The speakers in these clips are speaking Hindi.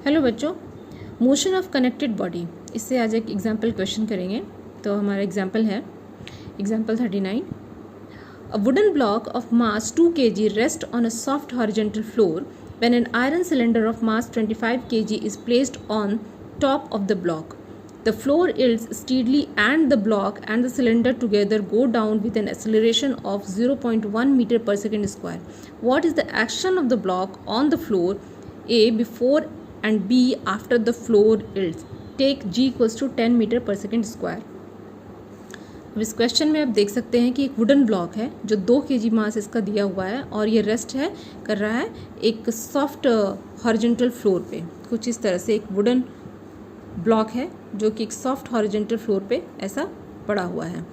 हेलो बच्चों, मोशन ऑफ कनेक्टेड बॉडी, इससे आज एक एग्जाम्पल क्वेश्चन करेंगे। तो हमारा एग्जाम्पल है example 39। A wooden block of mass 2 kg rest on a soft horizontal floor when an iron cylinder of mass 25 kg is placed on top of the block. The floor yields steadily and the block and the cylinder together go down with an acceleration of 0.1 meter per second square. What is the action of the block on the floor A before and B after the floor yields? Take G equals to 10 meter per second square. अब इस क्वेश्चन में आप देख सकते हैं कि एक वुडन ब्लॉक है जो 2 kg मास इसका दिया हुआ है और ये रेस्ट है कर रहा है एक सॉफ्ट हॉरिजॉन्टल फ्लोर पे। कुछ इस तरह से एक वुडन ब्लॉक है जो कि एक सॉफ्ट हॉरिजॉन्टल फ्लोर पे ऐसा पड़ा हुआ है।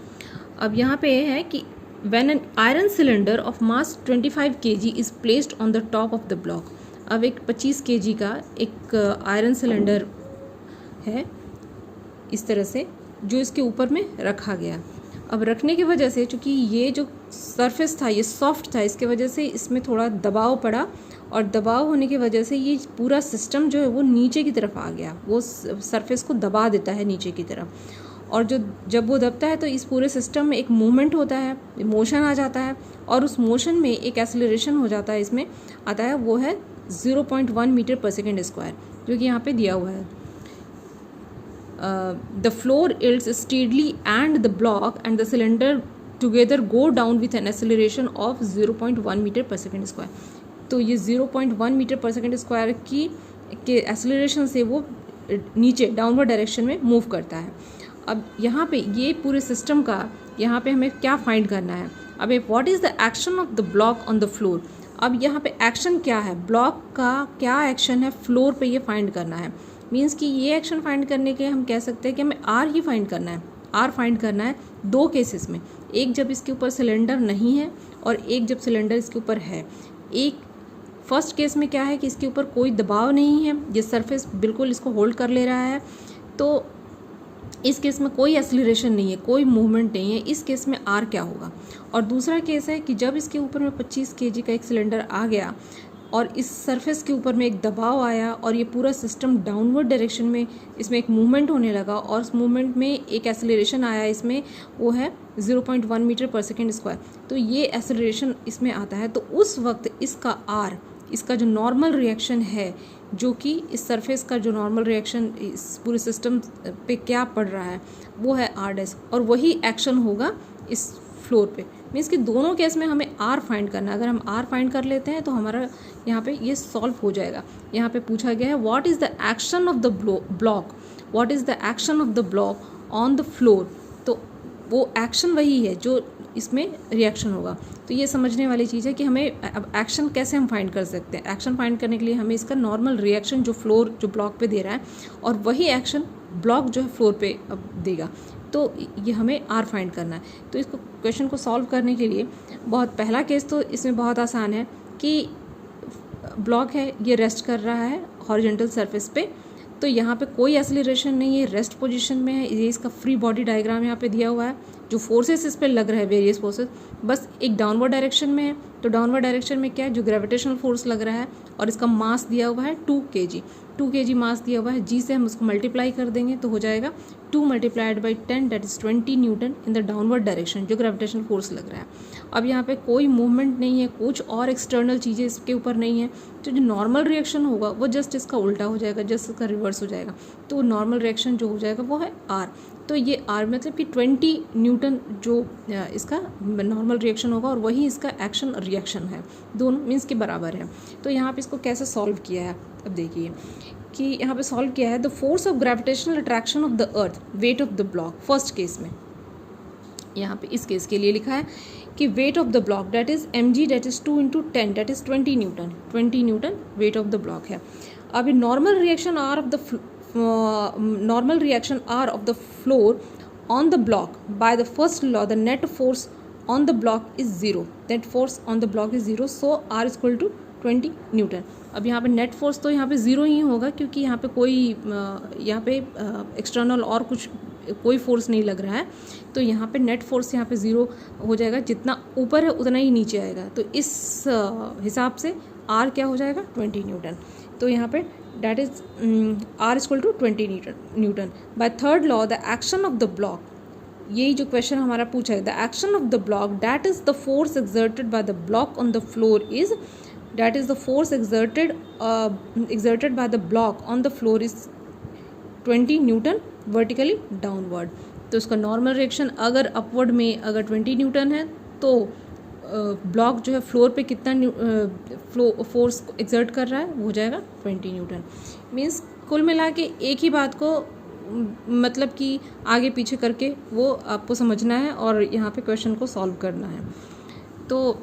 अब यहाँ पे ये है कि when an iron cylinder of mass 25 kg is placed on the top of the block. अब एक 25 kg का एक आयरन सिलेंडर है इस तरह से जो इसके ऊपर में रखा गया। अब रखने की वजह से चूँकि ये जो सरफेस था ये सॉफ्ट था, इसके वजह से इसमें थोड़ा दबाव पड़ा और दबाव होने की वजह से ये पूरा सिस्टम जो है वो नीचे की तरफ आ गया। वो सरफेस को दबा देता है नीचे की तरफ और जब वो दबता है तो इस पूरे सिस्टम में एक मूवमेंट होता है, मोशन आ जाता है और उस मोशन में एक एक्सेलरेशन हो जाता है, इसमें आता है वो है 0.1 मीटर पर सेकेंड स्क्वायर जो कि यहाँ पे दिया हुआ है। The floor yields steadily and the block and the cylinder together go down with an acceleration of 0.1 meter per second square. तो ये 0.1 मीटर पर सेकेंड स्क्वायर के एक्सेलरेशन से वो नीचे डाउनवर्ड डायरेक्शन में मूव करता है। अब यहाँ पे ये पूरे सिस्टम का यहाँ पे हमें क्या फाइंड करना है। अब what is the action of the block on the floor. अब यहाँ पे एक्शन क्या है, ब्लॉक का क्या एक्शन है फ्लोर पे, ये फाइंड करना है। मीन्स कि ये एक्शन फाइंड करने के हम कह सकते हैं कि हमें आर ही फाइंड करना है। आर फाइंड करना है दो केसेस में, एक जब इसके ऊपर सिलेंडर नहीं है और एक जब सिलेंडर इसके ऊपर है। एक फर्स्ट केस में क्या है कि इसके ऊपर कोई दबाव नहीं है, ये सरफेस बिल्कुल इसको होल्ड कर ले रहा है, तो इस केस में कोई एक्सीलरेशन नहीं है, कोई मूवमेंट नहीं है। इस केस में आर क्या होगा। और दूसरा केस है कि जब इसके ऊपर में 25 kg का एक सिलेंडर आ गया और इस सरफेस के ऊपर में एक दबाव आया और ये पूरा सिस्टम डाउनवर्ड डायरेक्शन में इसमें एक मूवमेंट होने लगा और उस मूवमेंट में एक एक्सेलरेशन आया, इसमें वो है 0.1 मीटर पर सेकेंड स्क्वायर। तो ये एक्सेलरेशन इसमें आता है, तो उस वक्त इसका आर, इसका जो नॉर्मल रिएक्शन है, जो कि इस सरफेस का जो नॉर्मल रिएक्शन इस पूरे सिस्टम पे क्या पड़ रहा है वो है आर डैश, और वही एक्शन होगा इस फ्लोर पे। मीन्स कि दोनों केस में हमें आर फाइंड करना है। अगर हम आर फाइंड कर लेते हैं तो हमारा यहाँ पे ये सॉल्व हो जाएगा। यहाँ पे पूछा गया है what is the action of the block, what is the action of the block on the floor. तो वो एक्शन वही है जो इसमें रिएक्शन होगा। तो ये समझने वाली चीज़ है कि हमें अब एक्शन कैसे हम फाइंड कर सकते हैं। एक्शन फाइंड करने के लिए हमें इसका नॉर्मल रिएक्शन जो फ्लोर जो ब्लॉक पे दे रहा है और वही एक्शन ब्लॉक जो है फ्लोर पे अब देगा, तो ये हमें आर फाइंड करना है। तो इसको क्वेश्चन को सॉल्व करने के लिए बहुत पहला केस तो इसमें बहुत आसान है कि ब्लॉक है, ये रेस्ट कर रहा है हॉरिजॉन्टल सरफेस पे, तो यहाँ पे कोई एक्सेलरेशन नहीं है, रेस्ट पोजीशन में है। ये इसका फ्री बॉडी डायग्राम यहाँ पे दिया हुआ है, जो फोर्सेस इस पे लग रहे हैं वेरियस फोर्सेस, बस एक डाउनवर्ड डायरेक्शन में है। तो डाउनवर्ड डायरेक्शन में क्या है, जो ग्रेविटेशनल फोर्स लग रहा है और इसका मास दिया हुआ है 2 kg। 2 kg मास दिया हुआ है, जी से हम उसको मल्टीप्लाई कर देंगे तो हो जाएगा 2 multiplied by 10 that is 20 Newton in the downward direction, जो ग्रेविटेशनल फोर्स लग रहा है। अब यहाँ पे कोई मूवमेंट नहीं है, कुछ और एक्सटर्नल चीज़ें इसके ऊपर नहीं है, तो जो नॉर्मल रिएक्शन होगा वो जस्ट इसका उल्टा हो जाएगा, जस्ट इसका रिवर्स हो जाएगा। तो नॉर्मल रिएक्शन जो हो जाएगा वो है आर। तो ये आर मतलब कि 20 न्यूटन जो इसका नॉर्मल रिएक्शन होगा और वही इसका एक्शन रिएक्शन है, दोनों मीन्स के बराबर है। तो यहाँ पे इसको कैसे सॉल्व किया है, अब देखिए कि यहाँ पे सॉल्व किया है the force of gravitational attraction of the earth wait of the block. First case में यहाँ पे इस केस के लिए लिखा है कि weight of the block that is mg that is 2 × 10 that is 20 newton. 20 newton weight of the block है। अब ये normal reaction R of the floor on the block by the first law the net force on the block is 0, net force on the block is 0, so R is equal to 20 Newton. अब यहाँ पे नेट फोर्स तो यहाँ पे 0 ही होगा क्योंकि यहाँ पे कोई यहाँ पे एक्सटर्नल और कुछ कोई फोर्स नहीं लग रहा है, तो यहाँ पे नेट फोर्स यहाँ पे 0 हो जाएगा, जितना ऊपर है उतना ही नीचे आएगा। तो इस हिसाब से R क्या हो जाएगा 20 न्यूटन। तो यहाँ पे that is R equal to 20 newton. By third law the action of the block, यही जो क्वेश्चन हमारा पूछा है, the action of the block that is the force exerted by the block on the floor is, that is the force exerted by the block on the floor is 20 newton vertically downward. तो उसका नॉर्मल रिएक्शन अगर अपवर्ड में अगर 20 न्यूटन है तो ब्लॉक जो है फ्लोर पे कितना फोर्स एक्सर्ट कर रहा है वो हो जाएगा 20 न्यूटन. मीन्स कुल मिला के एक ही बात को मतलब कि आगे पीछे करके वो आपको समझना है और यहाँ पे क्वेश्चन को सॉल्व करना है. तो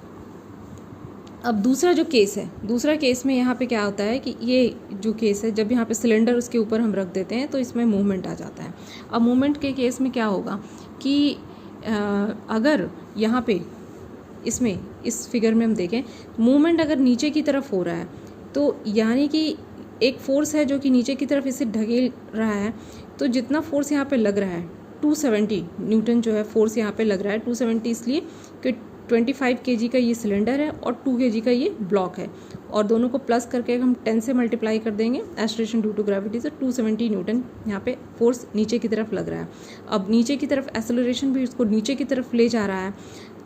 अब दूसरा जो केस है, दूसरा केस में यहाँ पे क्या होता है कि ये जो केस है जब यहाँ पे सिलेंडर उसके ऊपर हम रख देते हैं तो इसमें मूवमेंट आ जाता है. अब मूवमेंट के केस में क्या होगा कि अगर यहाँ पे इसमें इस फिगर में हम देखें मूवमेंट अगर नीचे की तरफ हो रहा है तो यानी कि एक फोर्स है जो कि नीचे की तरफ इसे ढकेल रहा है, तो जितना फोर्स यहाँ पे लग रहा है 270 न्यूटन जो है फोर्स यहाँ पे लग रहा है. 270 इसलिए कि 25 kg का ये सिलेंडर है और 2 kg का ये ब्लॉक है और दोनों को प्लस करके हम 10 से मल्टीप्लाई कर देंगे एक्सेलरेशन ड्यू टू ग्रेविटी से 270 न्यूटन यहाँ पे फोर्स नीचे की तरफ लग रहा है. अब नीचे की तरफ एक्सेलरेशन भी उसको नीचे की तरफ ले जा रहा है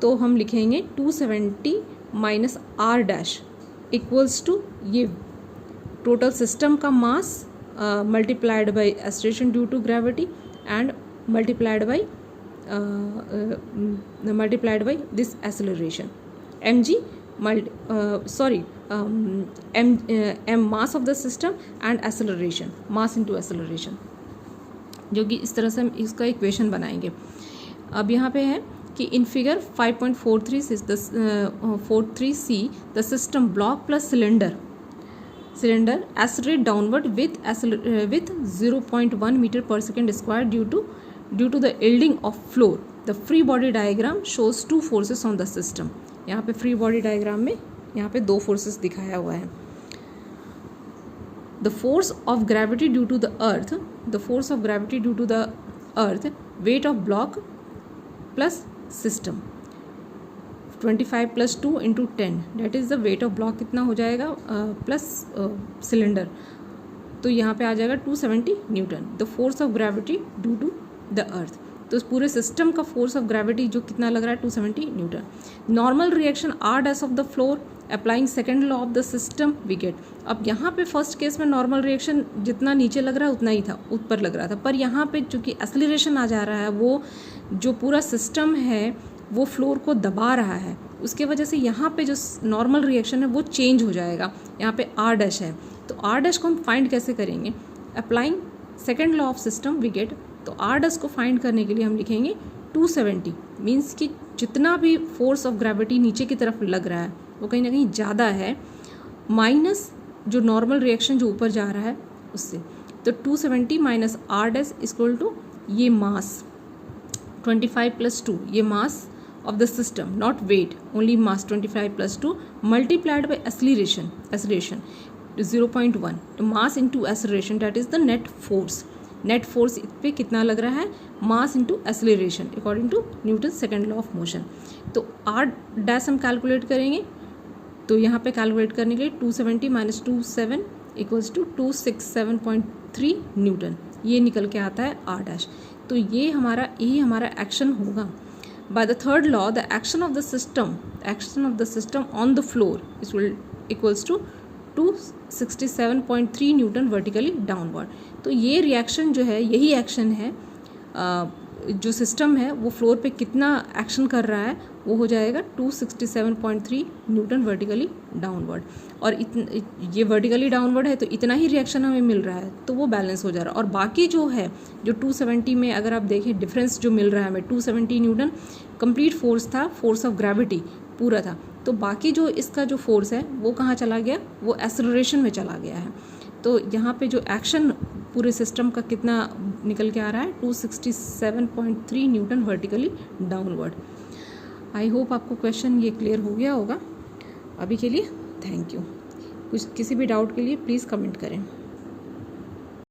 तो हम लिखेंगे 270 minus R dash equals to ये टोटल सिस्टम का mass multiplied by acceleration due to gravity and multiplied by this acceleration mg m mass of the system and acceleration, mass into acceleration, जो कि इस तरह से हम इसका इक्वेशन बनाएंगे. अब यहाँ पे है कि in figure 5.43c the system block plus cylinder accelerate downward with 0.1 meter per second square due to the yielding of floor. The free body diagram shows two forces on the system. यहाँ पे free body diagram में यहाँ पे दो forces दिखाया हुआ है. The force of gravity due to the earth, weight of block plus system. 25 plus 2 into 10 that is the weight of block कितना हो जाएगा प्लस सिलेंडर, तो यहाँ पे आ जाएगा 270 newton. The force of gravity due to the earth, तो इस पूरे सिस्टम का फोर्स ऑफ ग्रेविटी जो कितना लग रहा है 270 newton. Normal reaction R dash of the floor applying second law of the system we get. अब यहाँ पे फर्स्ट केस में नॉर्मल रिएक्शन जितना नीचे लग रहा है उतना ही था, ऊपर लग रहा था, पर यहाँ पे चूँकि एक्सेलरेशन आ जा रहा है वो जो पूरा सिस्टम है वो फ्लोर को दबा रहा है, उसके वजह से यहाँ पे जो नॉर्मल रिएक्शन है वो चेंज हो जाएगा. यहाँ पे आर डैश है तो आर डैश को हम फाइंड कैसे करेंगे, applying second law of system we get. तो आर डैश को फाइंड करने के लिए हम लिखेंगे 270 मीन्स कि जितना भी फोर्स ऑफ ग्रेविटी नीचे की तरफ लग रहा है वो कहीं ना कहीं ज़्यादा है माइनस जो नॉर्मल रिएक्शन जो ऊपर जा रहा है उससे. तो 270 minus R dash equal to ये मास 25 plus 2 ये मास of the system, not weight, only mass 25 plus 2 multiplied by acceleration 0.1, तो mass into acceleration that is the net force इस पे कितना लग रहा है mass into acceleration according to Newton's second law of motion. तो r डैश हम कैलकुलेट करेंगे, तो यहाँ पे कैलकुलेट करने के लिए 270 माइनस 27 इक्वल्स टू 267.3 न्यूटन, ये निकल के आता है r डैश. तो ये हमारा एक्शन होगा. By the third law, the action of the system on the floor equals to 267.3 Newton vertically downward. तो ये रिएक्शन जो है यही एक्शन है जो सिस्टम है वो फ्लोर पे कितना एक्शन कर रहा है वो हो जाएगा 267.3 न्यूटन वर्टिकली डाउनवर्ड. और ये वर्टिकली डाउनवर्ड है तो इतना ही रिएक्शन हमें मिल रहा है तो वो बैलेंस हो जा रहा है. और बाकी जो है जो 270 में अगर आप देखें डिफरेंस जो मिल रहा है हमें 270 न्यूटन कंप्लीट फोर्स था, फोर्स ऑफ ग्रेविटी पूरा था, तो बाकी जो इसका जो फोर्स है वो कहाँ चला गया, वो एक्सेलरेशन में चला गया है. तो यहाँ पे जो एक्शन पूरे सिस्टम का कितना निकल के आ रहा है 267.3 Newton vertically downward. I hope आपको क्वेश्चन ये क्लियर हो गया होगा. अभी के लिए थैंक यू. कुछ किसी भी डाउट के लिए प्लीज़ कमेंट करें.